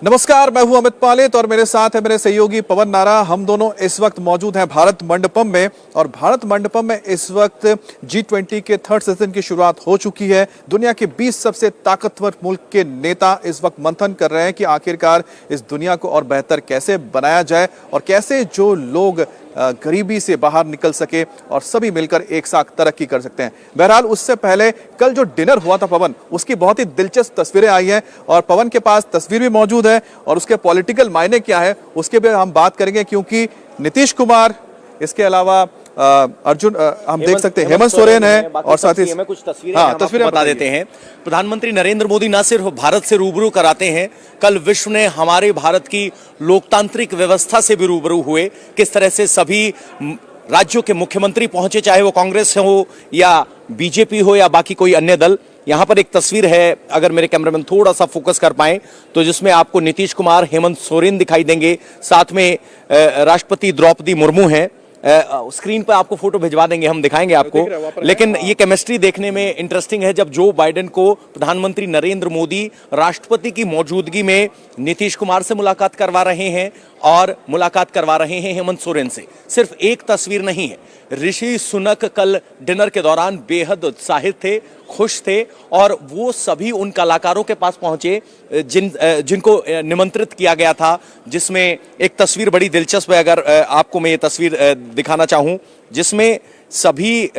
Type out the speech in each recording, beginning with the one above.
नमस्कार, मैं हूं अमित पालित और मेरे साथ है मेरे सहयोगी पवन नारा। हम दोनों इस वक्त मौजूद हैं भारत मंडपम में और भारत मंडपम में इस वक्त G20 के थर्ड सेशन की शुरुआत हो चुकी है। दुनिया के 20 सबसे ताकतवर मुल्क के नेता इस वक्त मंथन कर रहे हैं कि आखिरकार इस दुनिया को और बेहतर कैसे बनाया जाए और कैसे जो लोग गरीबी से बाहर निकल सके और सभी मिलकर एक साथ तरक्की कर सकते हैं। बहरहाल उससे पहले कल जो डिनर हुआ था पवन, उसकी बहुत ही दिलचस्प तस्वीरें आई हैं और पवन के पास तस्वीर भी मौजूद है और उसके पॉलिटिकल मायने क्या है उसके भी हम बात करेंगे, क्योंकि नीतीश कुमार, इसके अलावा अर्जुन, हम देख सकते हैं हेमंत सोरेन है और साथ ही कुछ तस्वीरें बता देते हैं। प्रधानमंत्री नरेंद्र मोदी न सिर्फ भारत से रूबरू कराते हैं, कल विश्व ने हमारे भारत की लोकतांत्रिक व्यवस्था से भी रूबरू हुए। किस तरह से सभी राज्यों के मुख्यमंत्री पहुंचे, चाहे वो कांग्रेस हो या बीजेपी हो या बाकी कोई अन्य दल। यहां पर एक तस्वीर है, अगर मेरे कैमरामैन थोड़ा सा फोकस कर पाए तो, जिसमें आपको नीतीश कुमार, हेमंत सोरेन दिखाई देंगे, साथ में राष्ट्रपति द्रौपदी मुर्मू हैं। स्क्रीन पर आपको फोटो भिजवा देंगे, हम दिखाएंगे आपको। लेकिन ये केमिस्ट्री देखने में इंटरेस्टिंग है जब जो बाइडेन को प्रधानमंत्री नरेंद्र मोदी राष्ट्रपति की मौजूदगी में नीतीश कुमार से मुलाकात करवा रहे हैं और मुलाकात करवा रहे हैं हेमंत सोरेन से। सिर्फ एक तस्वीर नहीं है, ऋषि सुनक कल डिनर के दौरान बेहद उत्साहित थे, खुश थे और वो सभी उन कलाकारों के पास पहुंचे जिनको निमंत्रित किया गया था, जिसमें एक तस्वीर बड़ी दिलचस्प है। अगर आपको मैं ये तस्वीर दिखाना चाहूं, जिसमें सभी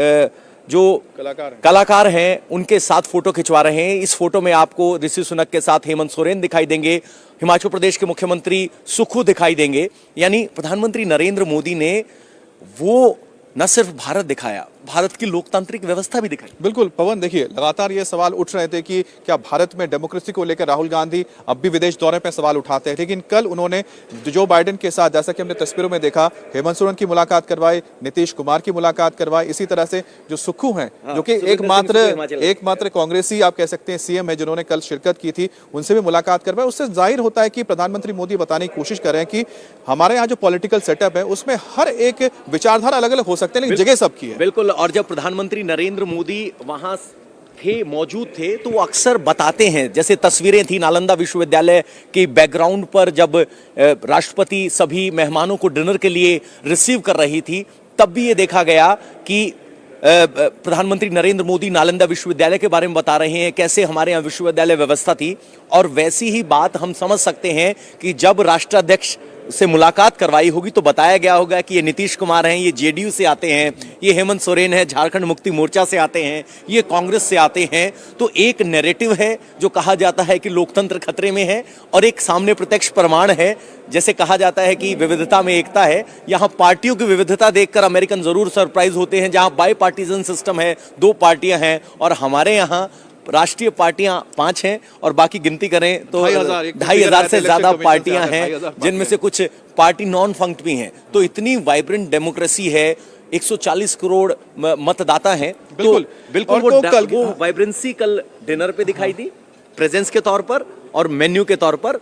जो कलाकार हैं उनके साथ फोटो खिंचवा रहे हैं। इस फोटो में आपको ऋषि सुनक के साथ हेमंत सोरेन दिखाई देंगे, हिमाचल प्रदेश के मुख्यमंत्री सुक्खू दिखाई देंगे। यानी प्रधानमंत्री नरेंद्र मोदी ने वो न सिर्फ भारत दिखाया, भारत की लोकतांत्रिक व्यवस्था भी दिखाई। बिल्कुल पवन, देखिए लगातार ये सवाल उठ रहे थे कि क्या भारत में डेमोक्रेसी को लेकर राहुल गांधी अब भी विदेश दौरे पर सवाल उठाते हैं, लेकिन कल उन्होंने जो बाइडेन के साथ, जैसा कि हमने तस्वीरों में देखा, हेमंत सोरेन की मुलाकात करवाई, नीतीश कुमार की मुलाकात करवाई, इसी तरह से जो सुक्खू हैं, जो कि एकमात्र कांग्रेसी आप कह सकते हैं सीएम है जिन्होंने कल शिरकत की थी, उनसे भी मुलाकात करवाई। उससे जाहिर होता है कि प्रधानमंत्री मोदी बताने की कोशिश कर रहे हैं कि हमारे यहाँ जो पॉलिटिकल सेटअप है उसमें हर एक विचारधारा अलग अलग हो सकते हैं, लेकिन जगह सबकी है। बिल्कुल, और जब प्रधानमंत्री नरेंद्र मोदी वहां मौजूद थे तो वो अक्सर बताते हैं, जैसे तस्वीरें थी नालंदा विश्वविद्यालय के बैकग्राउंड पर जब राष्ट्रपति सभी मेहमानों को डिनर के लिए रिसीव कर रही थी, तब भी ये देखा गया कि प्रधानमंत्री नरेंद्र मोदी नालंदा विश्वविद्यालय के बारे में बता रहे हैं, कैसे हमारे यहाँ विश्वविद्यालय व्यवस्था थी। और वैसी ही बात हम समझ सकते हैं कि जब राष्ट्राध्यक्ष से मुलाकात करवाई होगी तो बताया गया होगा कि ये नीतीश कुमार हैं, ये जेडीयू से आते हैं, ये हेमंत सोरेन है, झारखंड मुक्ति मोर्चा से आते हैं, ये कांग्रेस से आते हैं। तो एक नैरेटिव है जो कहा जाता है कि लोकतंत्र खतरे में है, और एक सामने प्रत्यक्ष प्रमाण है, जैसे कहा जाता है कि विविधता में एकता है। यहाँ पार्टियों की विविधता देखकर अमेरिकन जरूर सरप्राइज होते हैं, जहां बाई पार्टीजन सिस्टम है, 2 पार्टियां हैं, और हमारे यहाँ राष्ट्रीय पार्टियां 5 हैं और बाकी गिनती करें तो 2,500 से ज्यादा पार्टियां हैं, जिनमें से कुछ पार्टी नॉन फंक्ट भी हैं। तो इतनी वाइब्रेंट डेमोक्रेसी है, 140 करोड़ मतदाता हैं। बिल्कुल, बिल्कुल वो वाइब्रेंसी कल डिनर पे दिखाई दी, प्रेजेंस के तौर पर और मेन्यू के तौर पर।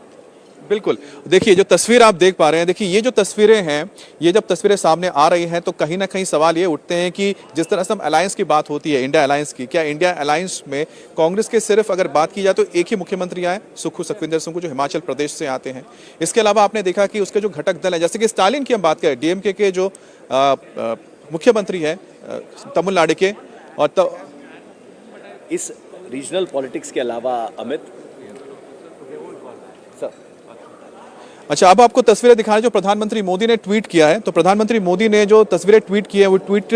बिल्कुल, देखिए जो तस्वीर आप देख पा रहे हैं, देखिए ये जो तस्वीरें हैं, ये जब तस्वीरें सामने आ रही हैं तो कहीं ना कहीं सवाल ये उठते हैं कि जिस तरह से हम अलायंस की बात होती है, इंडिया अलायंस की, क्या इंडिया अलायंस में कांग्रेस के सिर्फ अगर बात की जाए तो एक ही मुख्यमंत्री आए, सुखविंदर सिंह, जो हिमाचल प्रदेश से आते हैं। इसके अलावा आपने देखा कि उसके जो घटक दल है, जैसे कि स्टालिन की हम बात करें, डीएमके के जो मुख्यमंत्री है तमिलनाडु के, और तो इस रीजनल पॉलिटिक्स के अलावा अमित, अच्छा अब आपको तस्वीरें दिखा रहे जो प्रधानमंत्री मोदी ने ट्वीट किया है। तो प्रधानमंत्री मोदी ने जो तस्वीरें ट्वीट की है वो ट्वीट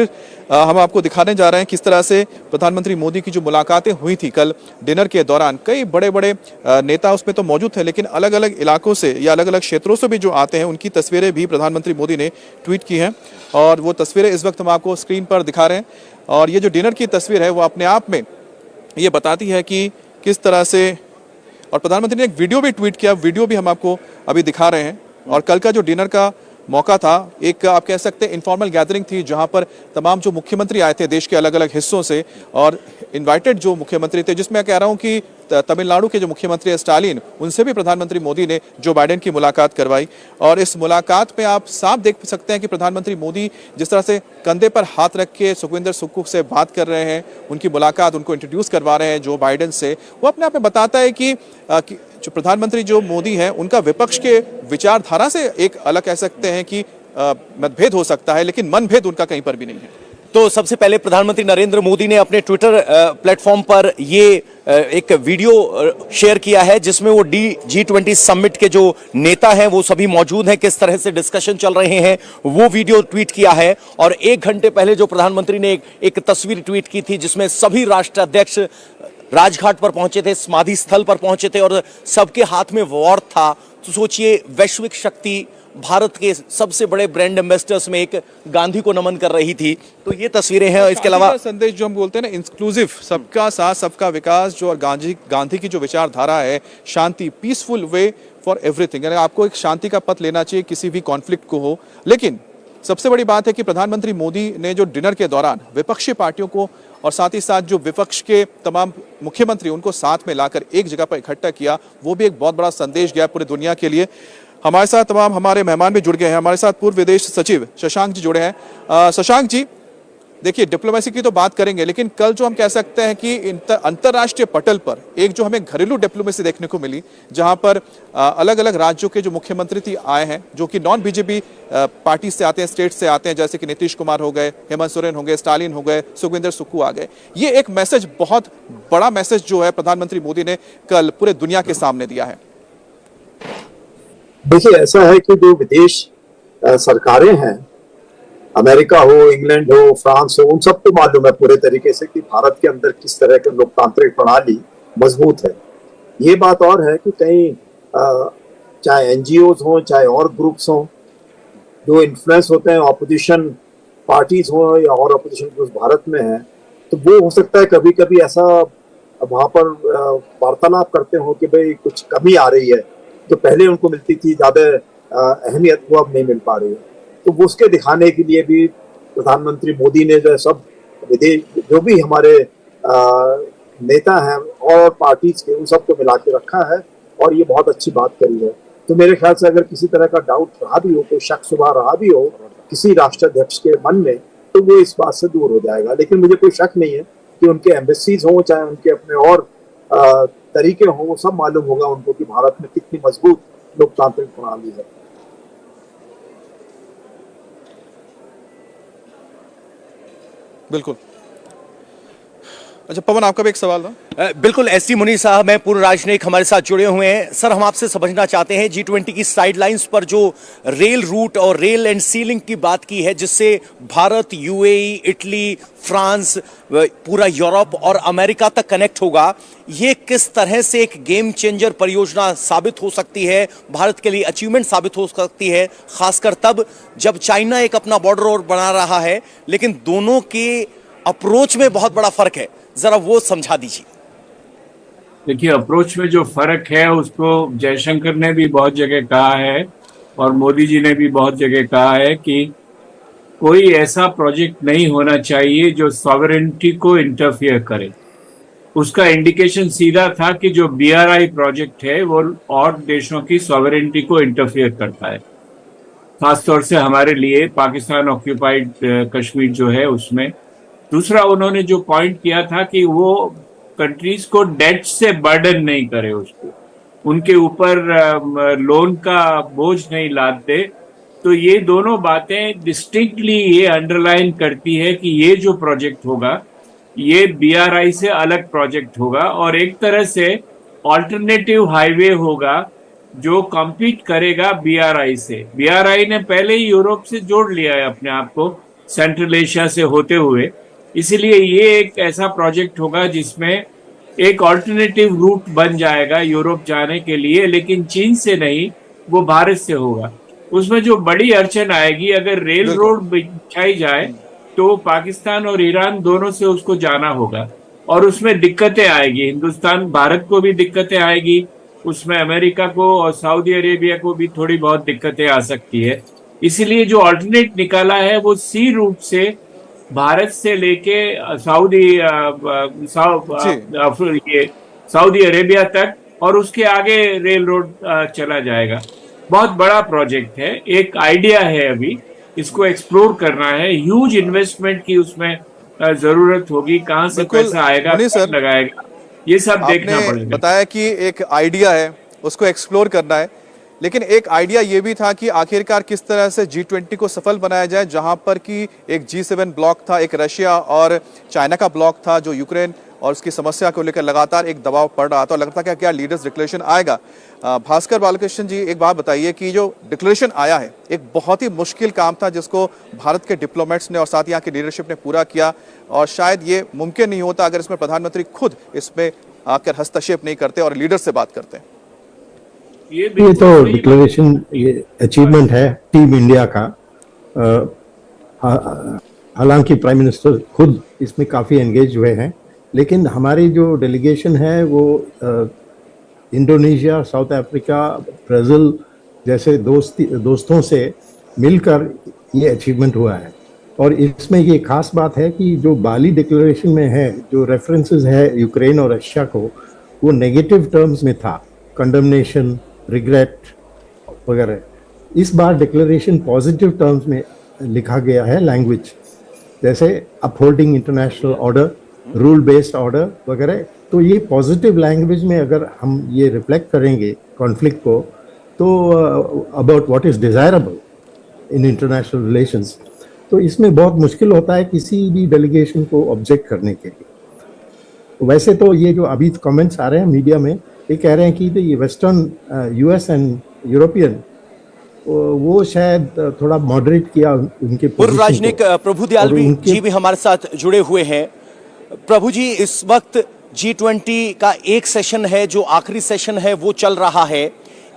हम आपको दिखाने जा रहे हैं, किस तरह से प्रधानमंत्री मोदी की जो मुलाकातें हुई थी कल डिनर के दौरान। कई बड़े बड़े नेता उसमें तो मौजूद थे, लेकिन अलग अलग इलाकों से या अलग अलग क्षेत्रों से भी जो आते हैं उनकी तस्वीरें भी प्रधानमंत्री मोदी ने ट्वीट की हैं, और वो तस्वीरें इस वक्त हम आपको स्क्रीन पर दिखा रहे हैं। और ये जो डिनर की तस्वीर है वो अपने आप में ये बताती है कि किस तरह से, और प्रधानमंत्री ने एक वीडियो भी ट्वीट किया, वीडियो भी हम आपको अभी दिखा रहे हैं। और कल का जो डिनर का मौका था, एक आप कह सकते हैं इनफॉर्मल गैदरिंग थी, जहां पर तमाम जो मुख्यमंत्री आए थे देश के अलग अलग हिस्सों से, और इनवाइटेड जो मुख्यमंत्री थे, जिसमें कह रहा हूं कि तमिलनाडु के जो मुख्यमंत्री है स्टालिन, उनसे भी प्रधानमंत्री मोदी ने जो बाइडेन की मुलाकात करवाई। और इस मुलाकात में आप साफ देख सकते हैं कि प्रधानमंत्री मोदी जिस तरह से कंधे पर हाथ रख के सुखविंदर सुक्खू से बात कर रहे हैं, उनकी मुलाकात, उनको इंट्रोड्यूस करवा रहे हैं जो बाइडेन से, वो अपने आप में बताता है कि जो प्रधानमंत्री जो मोदी हैं उनका विपक्ष के विचारधारा से एक अलग कह सकते हैं कि मतभेद हो सकता है, लेकिन मनभेद उनका कहीं पर भी नहीं है। तो सबसे पहले प्रधानमंत्री नरेंद्र मोदी ने अपने ट्विटर प्लेटफॉर्म पर ये एक वीडियो शेयर किया है जिसमें वो G20 समिट के जो नेता हैं वो सभी मौजूद हैं, किस तरह से डिस्कशन चल रहे हैं वो वीडियो ट्वीट किया है। और 1 घंटे पहले जो प्रधानमंत्री ने एक तस्वीर ट्वीट की थी जिसमें सभी राष्ट्राध्यक्ष राजघाट पर पहुंचे थे, समाधि स्थल पर पहुंचे थे और सबके हाथ में वॉर था। तो सोचिए, वैश्विक शक्ति भारत के सबसे बड़े ब्रांड एम्बेसडर्स में एक गांधी को नमन कर रही थी। तो ये तस्वीरें हैं। इसके अलावा संदेश जो हम बोलते हैं ना, इंक्लूसिव, सबका साथ सबका विकास, जो गांधी की जो विचारधारा है, शांति, पीसफुल वे फॉर एवरीथिंग, यानी आपको एक शांति का पथ लेना चाहिए किसी भी कॉन्फ्लिक्ट को हो। लेकिन सबसे बड़ी बात है कि प्रधानमंत्री मोदी ने जो डिनर के दौरान विपक्षी पार्टियों को और साथ ही साथ जो विपक्ष के तमाम मुख्यमंत्री उनको साथ में लाकर एक जगह पर इकट्ठा किया, वो भी एक बहुत बड़ा संदेश गया पूरी दुनिया के लिए। हमारे साथ तमाम हमारे मेहमान भी जुड़ गए हैं। हमारे साथ पूर्व विदेश सचिव शशांक जी जुड़े हैं। शशांक जी, देखिए, डिप्लोमेसी की तो बात करेंगे, लेकिन कल जो हम कह सकते हैं कि अंतर्राष्ट्रीय पटल पर एक जो हमें घरेलू डिप्लोमेसी देखने को मिली, जहां पर अलग अलग राज्यों के जो मुख्यमंत्री आए हैं, जो कि नॉन बीजेपी पार्टी से आते हैं, स्टेट से आते हैं, जैसे कि नीतीश कुमार हो गए, हेमंत सोरेन हो गए, स्टालिन हो गए, सुखविंदर सुक्खू आ गए। ये एक मैसेज, बहुत बड़ा मैसेज जो है प्रधानमंत्री मोदी ने कल पूरे दुनिया के सामने दिया है। देखिए, ऐसा है कि जो विदेश सरकारें हैं, अमेरिका हो, इंग्लैंड हो, फ्रांस हो, उन सबको मालूम है पूरे तरीके से कि भारत के अंदर किस तरह की लोकतांत्रिक प्रणाली मजबूत है। ये बात और है कि कहीं चाहे एनजीओज हो, चाहे और ग्रुप्स हो, जो इन्फ्लुएंस होते हैं, ऑपोजिशन पार्टीज हो या और ऑपोजिशन ग्रुप्स भारत में है, तो वो हो सकता है कभी कभी ऐसा वहां पर वार्तालाप करते हो कि भाई कुछ कमी आ रही है, जो पहले उनको मिलती थी ज्यादा अहमियत, वो अब नहीं मिल पा रही है। तो वो उसके दिखाने के लिए भी प्रधानमंत्री मोदी ने जो सब विदेश, जो भी हमारे नेता हैं और पार्टीज के, उन सबको मिला के रखा है और ये बहुत अच्छी बात करी है। तो मेरे ख्याल से अगर किसी तरह का डाउट रहा भी हो, कोई शक शुबा रहा भी हो किसी राष्ट्राध्यक्ष के मन में, तो वो इस बात से दूर हो जाएगा। लेकिन मुझे कोई शक नहीं है कि उनके एम्बेसीज हों, चाहे उनके अपने और तरीके हों, वो सब मालूम होगा उनको कि भारत में कितनी मजबूत लोकतांत्रिक प्रणाली है। बिल्कुल। अच्छा पवन, आपका भी एक सवाल था। बिल्कुल, एसटी मुनीर साहब हैं, पूर्व राजनयिक, हमारे साथ जुड़े हुए हैं। सर, हम आपसे समझना चाहते हैं, G20 की साइडलाइंस पर जो रेल रूट और रेल एंड सी लिंक की बात की है, जिससे भारत, यूएई, इटली, फ्रांस, पूरा यूरोप और अमेरिका तक कनेक्ट होगा, ये किस तरह से एक गेम चेंजर परियोजना साबित हो सकती है, भारत के लिए अचीवमेंट साबित हो सकती है, खासकर तब जब चाइना एक अपना बॉर्डर और बना रहा है, लेकिन दोनों के अप्रोच में बहुत बड़ा फर्क है। जरा वो समझा दीजिए। देखिए, अप्रोच में जो फर्क है उसको जयशंकर ने भी बहुत जगह कहा है और मोदी जी ने भी बहुत जगह कहा है कि कोई ऐसा प्रोजेक्ट नहीं होना चाहिए जो सॉवरेनिटी को इंटरफियर करे। उसका इंडिकेशन सीधा था कि जो BRI प्रोजेक्ट है वो और देशों की सॉवरेनिटी को इंटरफियर करता है, खासतौर से हमारे लिए पाकिस्तान ऑक्यूपाइड कश्मीर जो है उसमें। दूसरा, उन्होंने जो पॉइंट किया था कि वो कंट्रीज को डेट से बर्डन नहीं करे, उसको उनके ऊपर लोन का बोझ नहीं लाद दे। तो ये दोनों बातें डिस्टिंक्टली ये अंडरलाइन करती है कि ये जो प्रोजेक्ट होगा ये BRI से अलग प्रोजेक्ट होगा और एक तरह से ऑल्टरनेटिव हाईवे होगा जो कम्पीट करेगा BRI से। BRI ने पहले ही यूरोप से जोड़ लिया है अपने आप को, सेंट्रल एशिया से होते हुए, इसलिए ये एक ऐसा प्रोजेक्ट होगा जिसमें एक ऑल्टरनेटिव रूट बन जाएगा यूरोप जाने के लिए, लेकिन चीन से नहीं, वो भारत से होगा। उसमें जो बड़ी अड़चन आएगी, अगर रेल रोड बिछाई जाए तो पाकिस्तान और ईरान दोनों से उसको जाना होगा और उसमें दिक्कतें आएगी। हिंदुस्तान, भारत को भी दिक्कतें आएगी, उसमें अमेरिका को और सऊदी अरेबिया को भी थोड़ी बहुत दिक्कतें आ सकती है। इसलिए जो ऑल्टरनेट निकाला है वो सी रूट से भारत से लेके सऊदी अरेबिया तक और उसके आगे रेल रोड चला जाएगा। बहुत बड़ा प्रोजेक्ट है, एक आइडिया है, अभी इसको एक्सप्लोर करना है। ह्यूज इन्वेस्टमेंट की उसमें जरूरत होगी, कहाँ से पैसा आएगा, कब लगाएगा, ये सब देखना पड़ेगा। बताया कि एक आइडिया है, उसको एक्सप्लोर करना है। लेकिन एक आइडिया ये भी था कि आखिरकार किस तरह से G20 को सफल बनाया जाए, जहां पर कि एक G7 ब्लॉक था, एक रशिया और चाइना का ब्लॉक था जो यूक्रेन और उसकी समस्या को लेकर लगातार एक दबाव पड़ रहा था। लगता है क्या लीडर्स डिक्लेरेशन आएगा। भास्कर बालकृष्ण जी, एक बात बताइए कि जो डिक्लेरेशन आया है, एक बहुत ही मुश्किल काम था जिसको भारत के डिप्लोमेट्स ने और साथ ही यहाँ की लीडरशिप ने पूरा किया, और शायद ये मुमकिन नहीं होता अगर इसमें प्रधानमंत्री खुद इसमें आकर हस्तक्षेप नहीं करते और लीडर से बात करते हैं। ये तो डिक्लेरेशन, ये अचीवमेंट है टीम इंडिया का। हालांकि प्राइम मिनिस्टर खुद इसमें काफ़ी एंगेज हुए हैं, लेकिन हमारी जो डेलीगेशन है वो इंडोनेशिया, साउथ अफ्रीका, ब्राज़ील जैसे दोस्तों से मिलकर ये अचीवमेंट हुआ है। और इसमें ये खास बात है कि जो बाली डिक्लेरेशन में है, जो रेफरेंसेस है यूक्रेन और रशिया को, वो नेगेटिव टर्म्स में था, कंडमनेशन, रिग्रेट वगैरह। इस बार डिक्लेरेशन पॉजिटिव टर्म्स में लिखा गया है, लैंग्वेज जैसे upholding international order, rule based order वगैरह। तो ये पॉजिटिव लैंग्वेज में अगर हम ये रिफ्लेक्ट करेंगे कॉन्फ्लिक्ट को, तो about what is desirable in international relations, तो इसमें बहुत मुश्किल होता है किसी भी डेलीगेशन को ऑब्जेक्ट करने के लिए। वैसे तो ये जो अभी कमेंट्स आ रहे हैं मीडिया में, ये कह रहे हैं कि ये वेस्टर्न यूएस एंड यूरोपियन वो शायद थोड़ा मॉडरेट किया उनके पूर्व राजनयिक प्रभु दयाल जी भी हमारे साथ जुड़े हुए हैं। प्रभु जी, इस वक्त G20 का एक सेशन है, जो आखिरी सेशन है वो चल रहा है।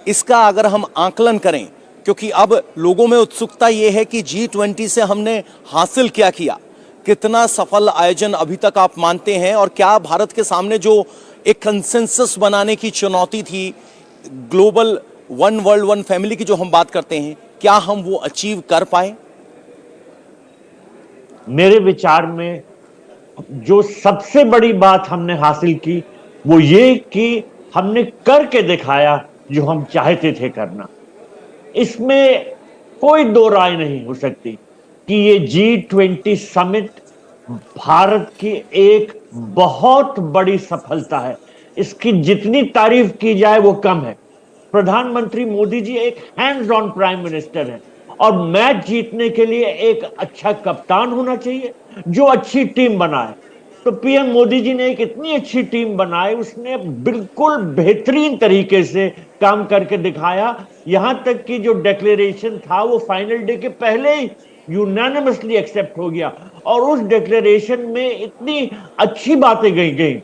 इसका अगर हम आकलन करें, क्योंकि अब लोगों में उत्सुकता ये है कि G20 से हमने हासिल क्या किया, कितना सफल आयोजन अभी तक आप मानते हैं, और क्या भारत के सामने जो एक कंसेंसस बनाने की चुनौती थी, global one world one family की जो हम बात करते हैं, क्या हम वो अचीव कर पाए? मेरे विचार में जो सबसे बड़ी बात हमने हासिल की वो ये कि हमने करके दिखाया जो हम चाहते थे करना। इसमें कोई दो राय नहीं हो सकती कि ये G20 समिट भारत की एक बहुत बड़ी सफलता है। इसकी जितनी तारीफ की जाए वो कम है। प्रधानमंत्री मोदी जी एक हैंड्स ऑन प्राइम मिनिस्टर हैं, और मैच जीतने के लिए एक अच्छा कप्तान होना चाहिए जो अच्छी टीम बनाए। तो पीएम मोदी जी ने एक इतनी अच्छी टीम बनाई, उसने बिल्कुल बेहतरीन तरीके से काम करके दिखाया। यहां तक कि जो डिक्लेरेशन था वो फाइनल डे के पहले ही यूनानिमसली एक्सेप्ट हो गया, और उस डिक्लेरेशन में इतनी अच्छी बातें गई।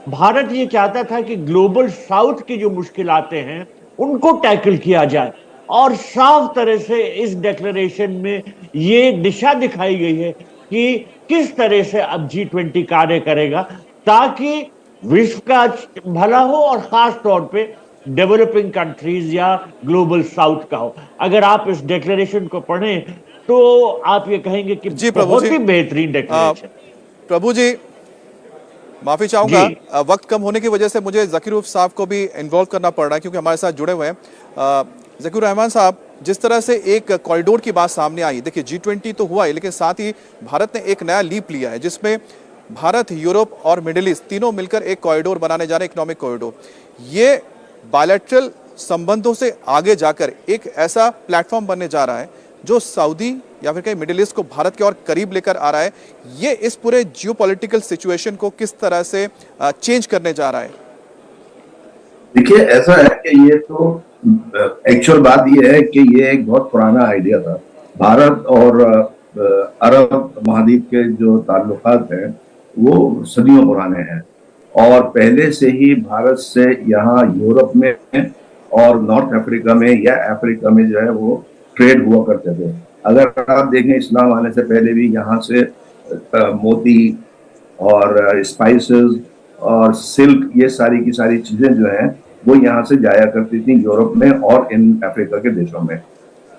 भारत ये चाहता था कि ग्लोबल साउथ की जो मुश्किलातें हैं उनको टैकल किया जाए, और साफ तरह से इस डिक्लेरेशन में ये दिशा दिखाई गई है कि किस तरह से अब G20 कार्य करेगा ताकि विश्व का भला हो, और खास तौर पे डेवलपिंग कंट्रीज या ग्लोबल साउथ का हो। अगर आप इस डिक्लेरेशन को पढ़ें तो आप ये कहेंगे कि बहुत ही बेहतरीन डिक्लेरेशन। प्रभु जी, माफी चाहूंगा, वक्त कम होने की वजह से मुझे ज़कीर साहब को भी इन्वॉल्व करना पड़ रहा है क्योंकि हमारे साथ जुड़े हुए हैं। ज़कीर रहमान साहब, जिस तरह से एक कॉरिडोर की बात सामने आई, देखिए G20 तो हुआ ही, लेकिन साथ ही भारत ने एक नया लीप लिया है जिसमें भारत, यूरोप और मिडिल ईस्ट तीनों मिलकर एक कॉरिडोर बनाने जा रहे हैं, इकोनॉमिक कॉरिडोर। ये बायलैटरल संबंधों से आगे जाकर एक ऐसा प्लेटफॉर्म बनने जा रहा है जो सऊदी या फिर कहीं मिडिल ईस्ट को भारत के और करीब लेकर आ रहा है। ये इस पूरे जियोपॉलिटिकल सिचुएशन को किस तरह से चेंज करने जा रहा है? देखिए, ऐसा है कि ये तो एक्चुअल बात ये है कि ये एक बहुत पुराना आइडिया था। भारत और अरब महाद्वीप के जो ताल्लुकात हैं वो सदियों पुराने हैं, और पहले से ही भारत से यहाँ यूरोप में और नॉर्थ अफ्रीका में या अफ्रीका में जो है वो ट्रेड हुआ करते थे। अगर आप देखें, इस्लाम आने से पहले भी यहाँ से मोती और स्पाइसेस और सिल्क, ये सारी की सारी चीजें जो हैं वो यहाँ से जाया करती थी यूरोप में और इन अफ्रीका के देशों में।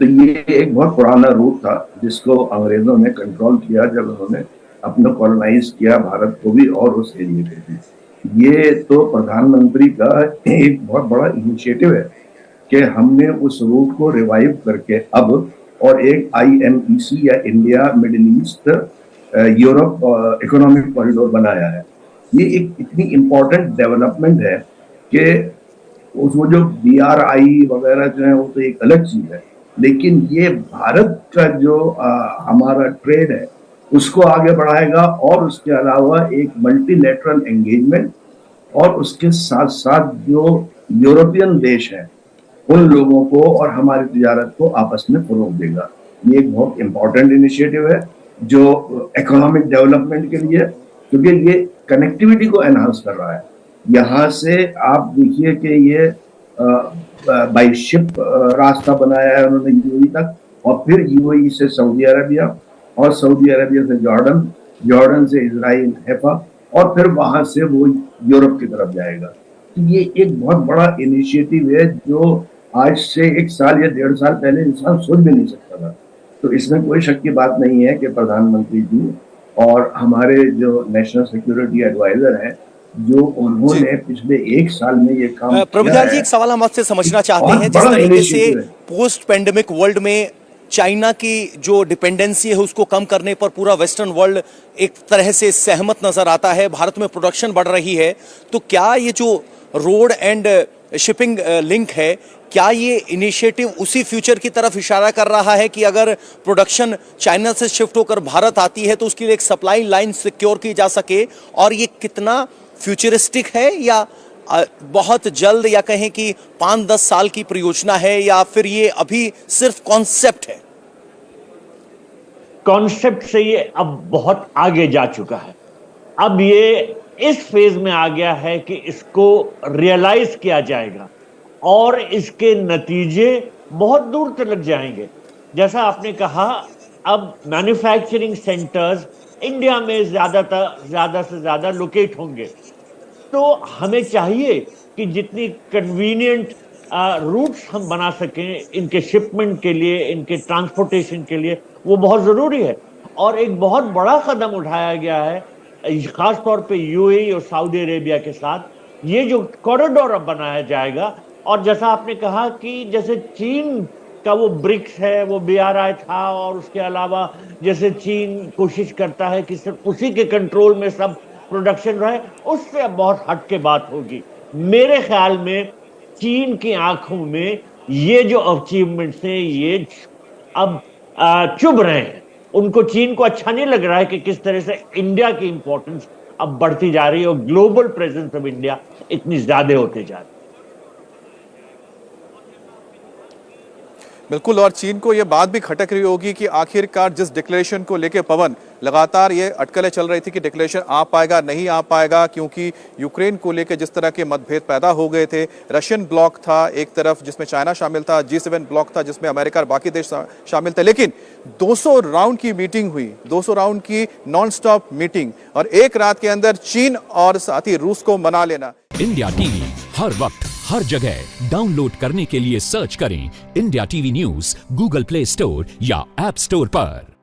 तो ये एक बहुत पुराना रूट था जिसको अंग्रेजों ने कंट्रोल किया जब उन्होंने अपना कॉलोनाइज किया भारत को भी और उस एरिया को भी। ये तो प्रधानमंत्री का एक बहुत बड़ा इनिशिएटिव है कि हमने उस रूट को रिवाइव करके अब और एक IMEC या India middle east Europe economic corridor बनाया है। ये एक इतनी इम्पोर्टेंट डेवलपमेंट है कि उसमें जो BRI वगैरह जो है वो तो एक अलग चीज है, लेकिन ये भारत का जो हमारा ट्रेड है उसको आगे बढ़ाएगा, और उसके अलावा एक मल्टीलेटरल एंगेजमेंट, और उसके साथ साथ जो यूरोपियन देश हैं उन लोगों को और हमारी तिजारत को आपस में फरोग देगा। ये एक बहुत इंपॉर्टेंट इनिशिएटिव है जो इकोनॉमिक डेवलपमेंट के लिए, क्योंकि ये कनेक्टिविटी को एनहांस कर रहा है। यहाँ से आप देखिए कि ये बाई शिप रास्ता बनाया है उन्होंने यूएई तक, और फिर यूएई से सऊदी अरबिया, और सऊदी अरबिया से जॉर्डन, जॉर्डन से इजराइल हैफा, और फिर वहां से वो यूरोप की तरफ जाएगा। तो ये एक बहुत बड़ा इनिशिएटिव है जो आज से 1 साल या 1.5 साल पहले इंसान सोच भी नहीं सकता था। तो इसमें कोई शक की बात नहीं है कि प्रधानमंत्री जी और हमारे जो नेशनल सिक्योरिटी एडवाइजर हैं, जो उन्होंने पिछले 1 साल में ये काम प्रभुदयाल जी, एक सवाल हम आपसे समझना चाहते हैं, जिस तरीके से पोस्ट पेंडेमिक वर्ल्ड में चाइना की जो डिपेंडेंसी है उसको कम करने पर पूरा वेस्टर्न वर्ल्ड एक तरह से सहमत नजर आता है, भारत में प्रोडक्शन बढ़ रही है, तो क्या ये जो रोड एंड शिपिंग लिंक है, क्या ये इनिशिएटिव उसी फ्यूचर की तरफ इशारा कर रहा है कि अगर प्रोडक्शन चाइना से शिफ्ट होकर भारत आती है तो उसके लिए एक सप्लाई लाइन सिक्योर की जा सके, और ये कितना फ्यूचरिस्टिक है, या बहुत जल्द, या कहें कि 5-10 साल की परियोजना है, या फिर ये अभी सिर्फ कॉन्सेप्ट है? कॉन्सेप्ट से ये अब बहुत आगे जा चुका है। अब ये इस फेज में आ गया है कि इसको रियलाइज किया जाएगा और इसके नतीजे बहुत दूर तक जाएंगे। जैसा आपने कहा, अब मैन्युफैक्चरिंग सेंटर्स इंडिया में ज्यादा से ज्यादा लोकेट होंगे, तो हमें चाहिए कि जितनी कन्वीनियंट रूट्स हम बना सकें इनके शिपमेंट के लिए, इनके ट्रांसपोर्टेशन के लिए, वो बहुत जरूरी है। और एक बहुत बड़ा कदम उठाया गया है खास तौर पे यूएई और सऊदी अरेबिया के साथ, ये जो कॉरिडोर अब बनाया जाएगा। और जैसा आपने कहा कि जैसे चीन का वो ब्रिक्स है, वो BRI था, और उसके अलावा जैसे चीन कोशिश करता है कि सिर्फ उसी के कंट्रोल में सब प्रोडक्शन रहे, उससे अब बहुत हट के बात होगी। मेरे ख्याल में चीन की आंखों में ये जो अचीवमेंट्स हैं ये अब चुभ रहे हैं। उनको, चीन को अच्छा नहीं लग रहा है कि किस तरह से इंडिया की इंपॉर्टेंस अब बढ़ती जा रही है और ग्लोबल प्रेजेंस ऑफ इंडिया इतनी ज्यादा होते जा रही है। बिल्कुल, और चीन को यह बात भी खटक रही होगी कि आखिरकार जिस डिक्लेरेशन को लेके पवन लगातार ये अटकलें चल रही थी कि डिक्लेरेशन आ पाएगा नहीं आ पाएगा, क्योंकि यूक्रेन को लेकर जिस तरह के मतभेद पैदा हो गए थे, रशियन ब्लॉक था एक तरफ जिसमें चाइना शामिल था, G7 ब्लॉक था जिसमें अमेरिका और बाकी देश शामिल थे, लेकिन 200 राउंड की मीटिंग हुई, 200 राउंड की नॉन स्टॉप मीटिंग, और एक रात के अंदर चीन और साथ ही रूस को मना लेना। इंडिया टीवी हर वक्त हर जगह डाउनलोड करने के लिए सर्च करें India TV news Google play store या ऐप स्टोर पर।